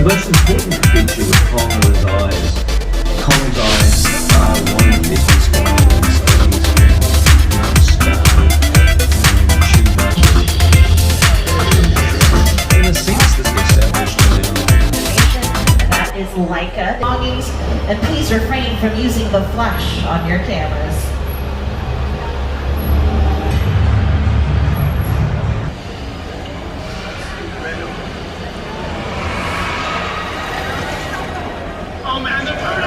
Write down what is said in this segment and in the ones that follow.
most important feature with Connell's eyes are one of the business guidelines that he experienced too much in a sense that we established that is Leica belongings, and please refrain from using the flash on your cameras. Oh man, they're burning!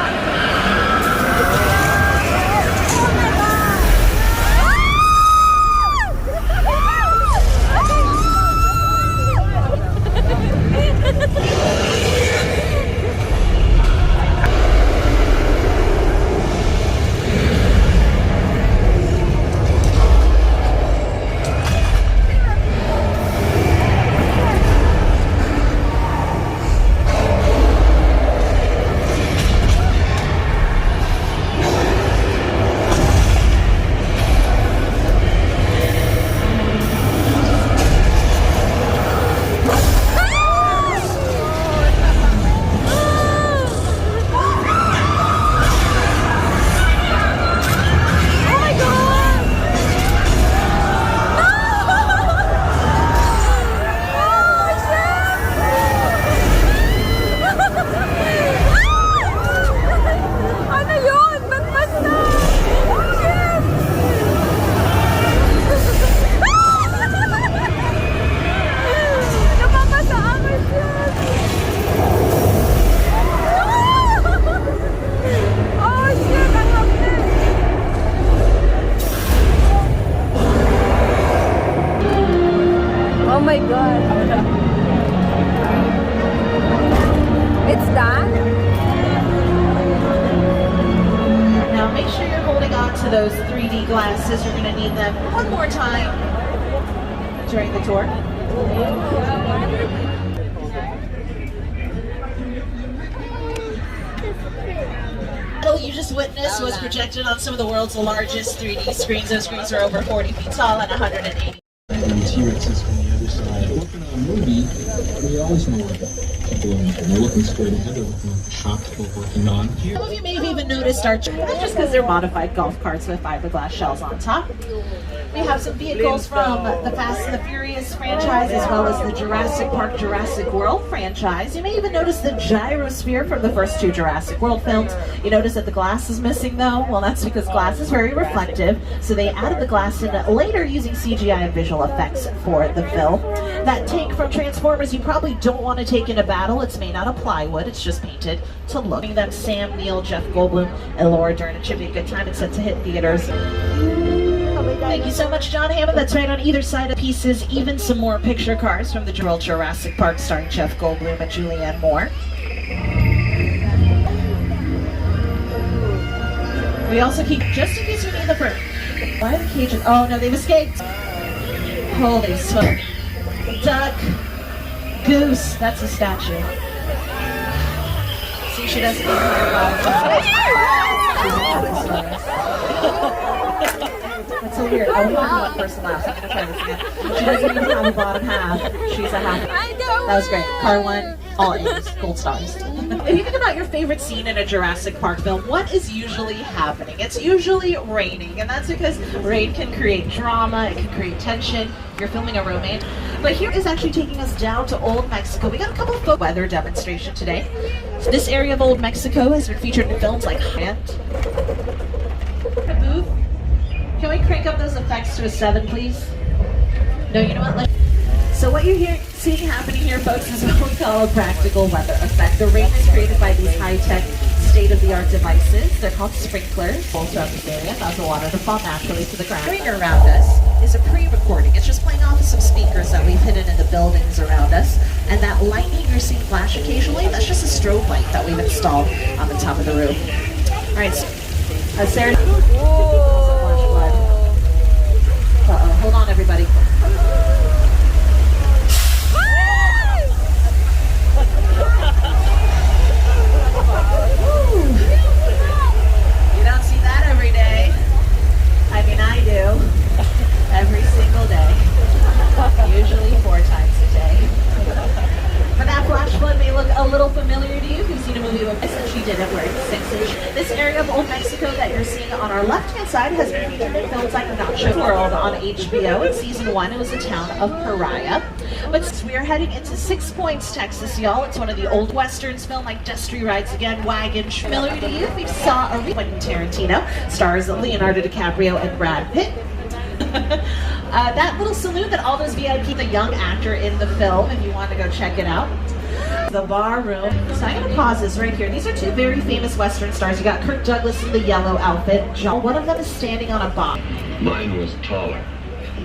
Oh my god. It's done? Now make sure you're holding on to those 3D glasses. You're going to need them one more time during the tour. What you just witnessed was projected on some of the world's largest 3D screens. Those screens are over 40 feet tall and 180. And T-Rexes from the other side. Working on a movie, we always know what people are looking. They're looking straight ahead, they're looking at the shot that we're working on. Some of you may have even noticed our that's just because they're modified golf carts with fiberglass shells on top. We have some vehicles from the Fast and the Furious franchise as well as the Jurassic Park Jurassic World franchise. You may even notice the gyrosphere from the first two Jurassic World films. You notice that the glass is missing though? Well, that's because glass is very reflective, so they added the glass in later using CGI and visual effects for the film. That tank from Transformers you probably don't want to take in a battle. It's made out of plywood. It's just painted to look. Them Sam Neill, Jeff Goldblum, and Laura Dern. It should be a good time. It's set to hit theaters. Thank you so much, John Hammond. That's right on either side of pieces. Even some more picture cards from the World Jurassic Park starring Jeff Goldblum and Julianne Moore. We also keep, just in case you need the fruit. Why are the cages? Oh no, they've escaped. Holy smoke. Duck. Goose. That's a statue. See, she doesn't even have That's so weird. I only have one person left. I'm going to try this again. She doesn't even have a bottom half. She's a half. That was great. Car one, all A's, gold stars. If you think about your favorite scene in a Jurassic Park film, what is usually happening? It's usually raining, and that's because rain can create drama, it can create tension. You're filming a romance. But here is actually taking us down to Old Mexico. We got a couple of folk weather demonstration today. So this area of Old Mexico has been featured in films like Hand. Booth. Can we crank up those effects to a 7, please? No, you know what? So what you're seeing happening here, folks, is what we call a practical weather effect. The rain is created by these high-tech, state-of-the-art devices. They're called sprinklers. All throughout this area, allows the water to fall naturally to the ground. The screen around us is a pre-recording. It's just playing off of some speakers that we've hidden in the buildings around us. And that lightning you're seeing flash occasionally, that's just a strobe light that we've installed on the top of the roof. All right, so, Sarah. Uh-oh, hold on, everybody. You don't see that every day. I mean, I do. Every single day. Usually 4 times a day. But that flash flood may look a little familiar to you? If you've seen a movie with this, and she did it wearing 6-inch. This area of Old Mexico that you're seeing on our left-hand side has been featured in films like Nacho World on HBO. In season 1, it was the town of Pariah. But we are heading into 6 Points, Texas, y'all. It's one of the old westerns, filmed like Destry Rides Again, Wagon. Familiar to you? We saw a Quentin Tarantino, stars Leonardo DiCaprio and Brad Pitt. That little saloon that all those VIP, the young actor in the film, if you want to go check it out. The bar room. So I'm going to pause this right here. These are two very famous Western stars. You got Kirk Douglas in the yellow outfit. John, one of them is standing on a box. Mine was taller.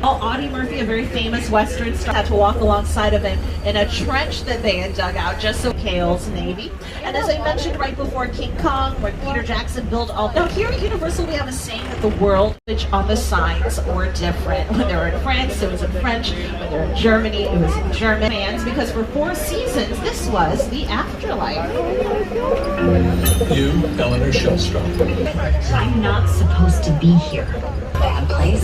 Oh, Audie Murphy, a very famous Western star, had to walk alongside of him in a trench that they had dug out just so Kale's Navy. And as I mentioned right before King Kong, where Peter Jackson built all. Now here at Universal, we have a saying that the world on the signs were different. When they were in France, it was in French. When they were in Germany, it was in German. Because for 4 seasons, this was the afterlife. You, Eleanor Shellstrom. I'm not supposed to be here. Bad place.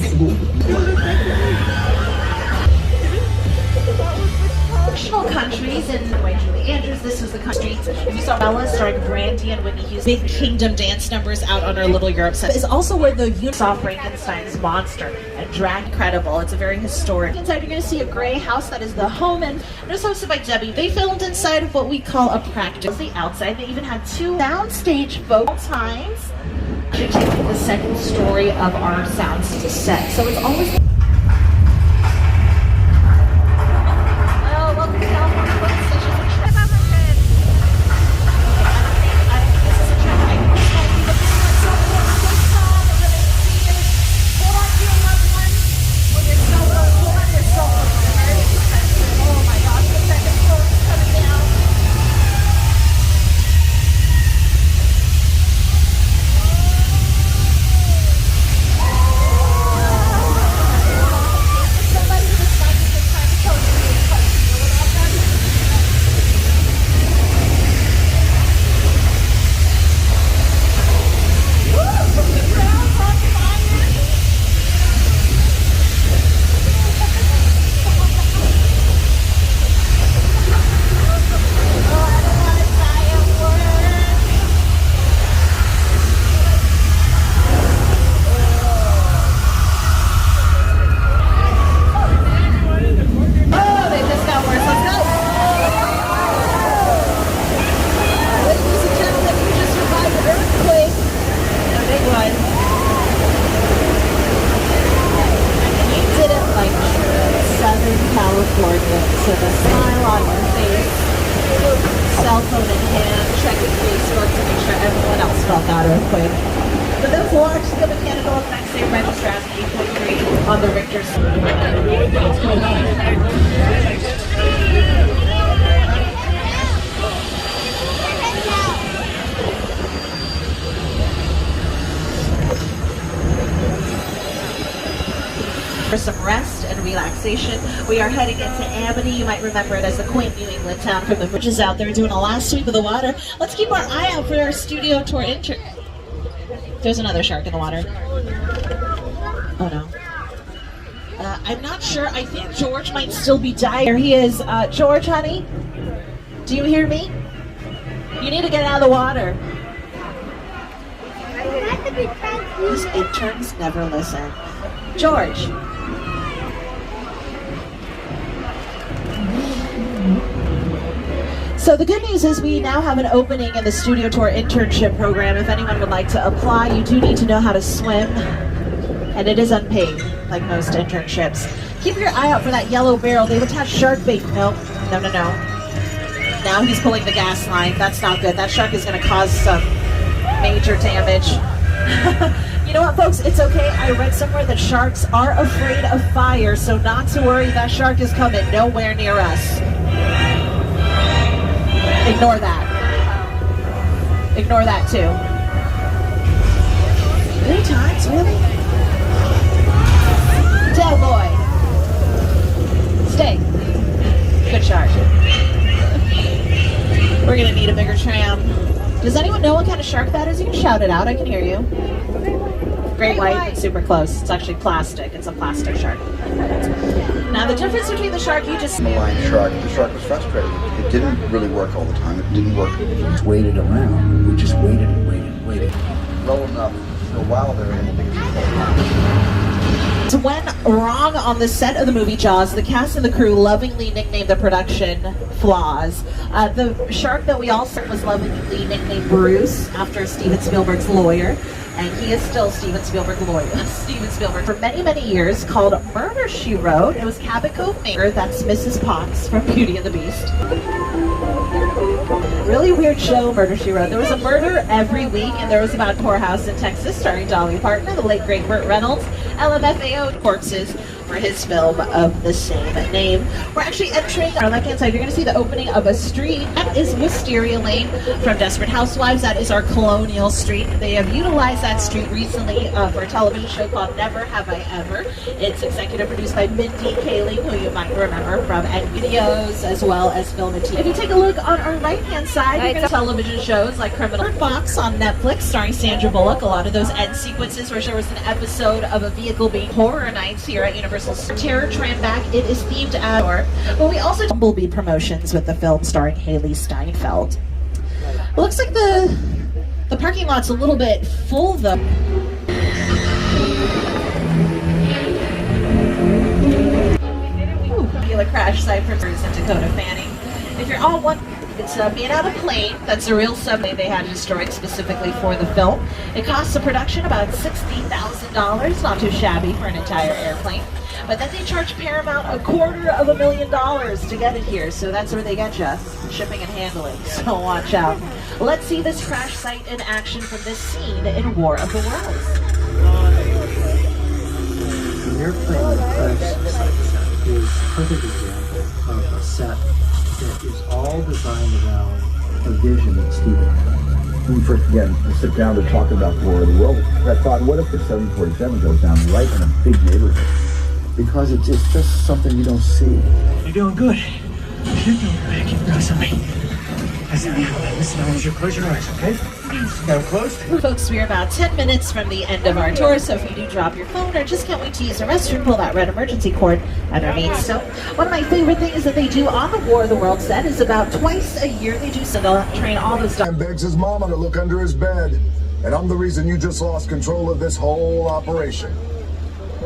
Fictional countries in Julie Andrews. This was the country. If you saw Bella starring Brandy and Whitney Houston, big kingdom dance numbers out on our little Europe set. Is also where the saw Frankenstein's monster and drag incredible. It's a very historic. Inside, you're going to see a gray house that is the home, and it was hosted by Debbie. They filmed inside of what we call a practice. The outside, they even had 2 downstage vocal times. You're taking the second story of our sound set, so it's always. So the smile on your face, cell phone in hand, checking Facebook to make sure everyone else felt that earthquake. But those large steel mechanical effects, they register as 8.3 on the Richter For some rest and relaxation, we are heading into Amity. You might remember it as the quaint New England town from the bridges out there doing a last sweep of the water. Let's keep our eye out for our studio tour There's another shark in the water. Oh no. I'm not sure. I think George might still be dying. There he is. George, honey, do you hear me? You need to get out of the water. These interns never listen. George. So the good news is we now have an opening in the Studio Tour Internship program. If anyone would like to apply, you do need to know how to swim, and it is unpaid, like most internships. Keep your eye out for that yellow barrel. They would have shark bait. No. Now he's pulling the gas line. That's not good. That shark is going to cause some major damage. You know what, folks? It's okay. I read somewhere that sharks are afraid of fire, so not to worry. That shark is coming nowhere near us. Ignore that. Ignore that, too. 3 times? Really? Tell boy. Stay. Good shark. We're going to need a bigger tram. Does anyone know what kind of shark that is? You can shout it out. I can hear you. great white, it's super close. It's actually plastic. It's a plastic shark. Now the difference between the shark you just... Line shark, the shark was frustrated. It didn't really work all the time. It didn't work. Just waited around. We just waited and waited and waited. Low enough for a while there and So when wrong on the set of the movie Jaws, the cast and the crew lovingly nicknamed the production Flaws. The shark that we all saw was lovingly nicknamed Bruce after Steven Spielberg's lawyer, and he is still Steven Spielberg's lawyer. Steven Spielberg for many, many years called Murder, She Wrote. It was Cabot Cove maker, that's Mrs. Potts from Beauty and the Beast. Really weird show, Murder, She Wrote. There was a murder every week, and there was about Poorhouse in Texas, starring Dolly Parton, the late great Burt Reynolds, LMFAO corpses for his film of the same name. We're actually entering our left-hand side. You're going to see the opening of a street. That is Wisteria Lane from Desperate Housewives. That is our Colonial Street. They have utilized that street recently for a television show called Never Have I Ever. It's executive produced by Mindy Kaling, who you might remember from Ed Videos as well as Film and TV. If you take a look on our right-hand side, you're going to television shows like Criminal Box on Netflix starring Sandra Bullock. A lot of those end sequences where there was an episode of a vehicle being Horror Nights here at Universal Terror Tram Back. It is themed at but we also Bumblebee promotions with the film starring Haley Steinfeld. It looks like the parking lot's a little bit full though. Popular crash site for Bruce and Dakota Fanning. If you're all one, it's made out of plane. That's a real subway they had destroyed specifically for the film. It costs the production about $60,000, not too shabby for an entire airplane. But then they charge Paramount $250,000 to get it here, so that's where they get you, shipping and handling, so watch out. Let's see this crash site in action from this scene in War of the Worlds. The airplane crash site is a perfect example of a set that is all designed around a vision that Steven had. when we first began to sit down to talk about War of the Worlds, I thought, what if the 747 goes down right in a big neighborhood? Because it's just something you don't see. You're doing good. You're doing good. Keep going on me. Listen, I want you to close your eyes, okay? Now close. Folks, we're about 10 minutes from the end of our tour, so if you do drop your phone or just can't wait to use the restroom, pull that red emergency cord underneath. So one of my favorite things that they do on the War of the World set is about twice a year they do so they'll train all the stuff. And begs his mama to look under his bed. And I'm the reason you just lost control of this whole operation.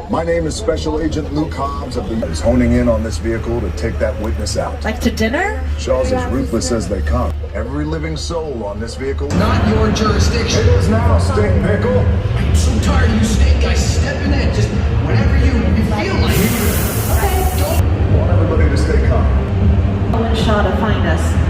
My name is Special Agent Luke Hobbs. I've been honing in on this vehicle to take that witness out. Like to dinner? Shaw's as ruthless as they come. Every living soul on this vehicle. Not your jurisdiction. It is now, Stink Pickle. I'm so tired of you stink guys stepping in just whenever you feel like it. I want everybody to stay calm. One shot to find us.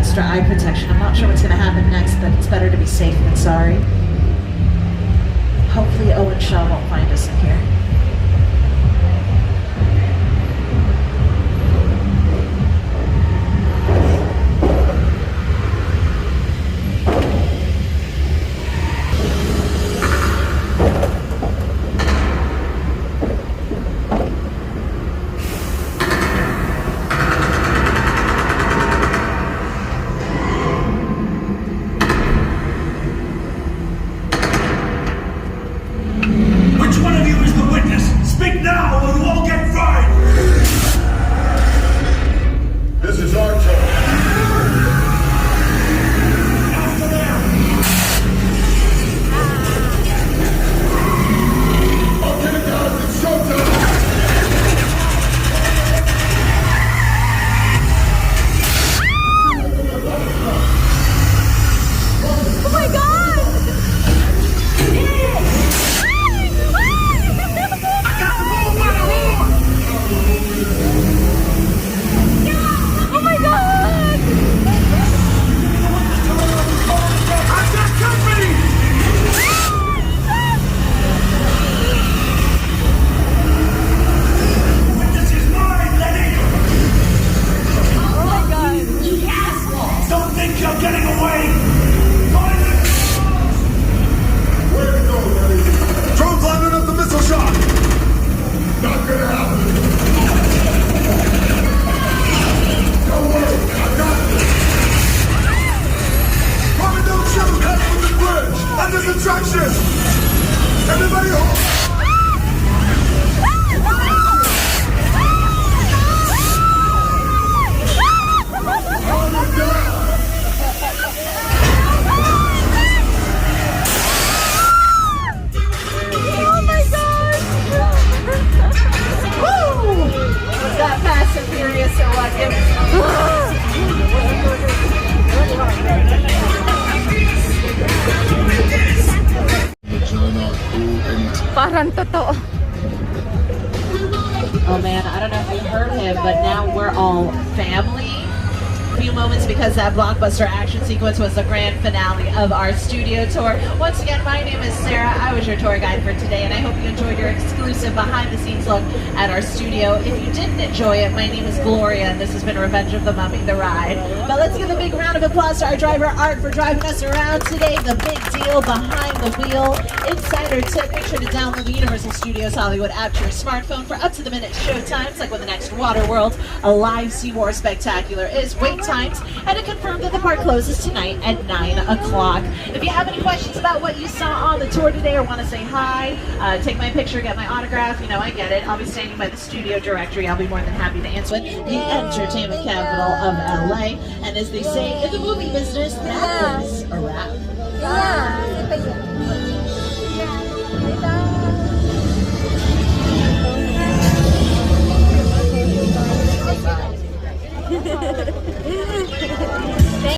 extra eye protection. I'm not sure what's going to happen next, but it's better to be safe than sorry. Hopefully Owen Shaw won't find us in here. Which one of you is the witness? Speak now or you all get fined! This is our turn. After them! Okay, guys, it's showtime. Oh my god! Oh my god! I've got company! Witness is mine, Lenny! Oh my god! Don't think you're getting away! Find the Where to go, buddy? Drone's lining up the missile shot. Not gonna happen. Don't worry, I got this. Robin, don't shoot. Head for the bridge. Under subtraction. Everybody hold. Hold it down. Oh my god! Woo! Was that Fast and Furious or what? Parang totoo. Oh man, I don't know if you heard him, but now we're all family. A few moments because that blockbuster action sequence was the grand finale of our studio tour. Once again, my name is Sarah. I was your tour guide for today, and I hope you enjoyed your exclusive behind-the-scenes look at our studio. If you didn't enjoy it, my name is Gloria, and this has been Revenge of the Mummy, the ride. But let's give a big round of applause to our driver, Art, for driving us around today. The big deal behind the wheel. Insider tip, make sure to download the Universal Studios Hollywood app to your smartphone for up-to-the-minute show times, like when the next Waterworld, a live Seymour spectacular is, wait times, and to confirm that the park closes tonight at 9 o'clock. If you have any questions about what you saw on the tour today or want to say hi, take my picture, get my autograph, you know I get it. I'll be standing by the studio directory. I'll be more than happy to answer it. The entertainment capital of LA. And as they say in the movie business, that is around.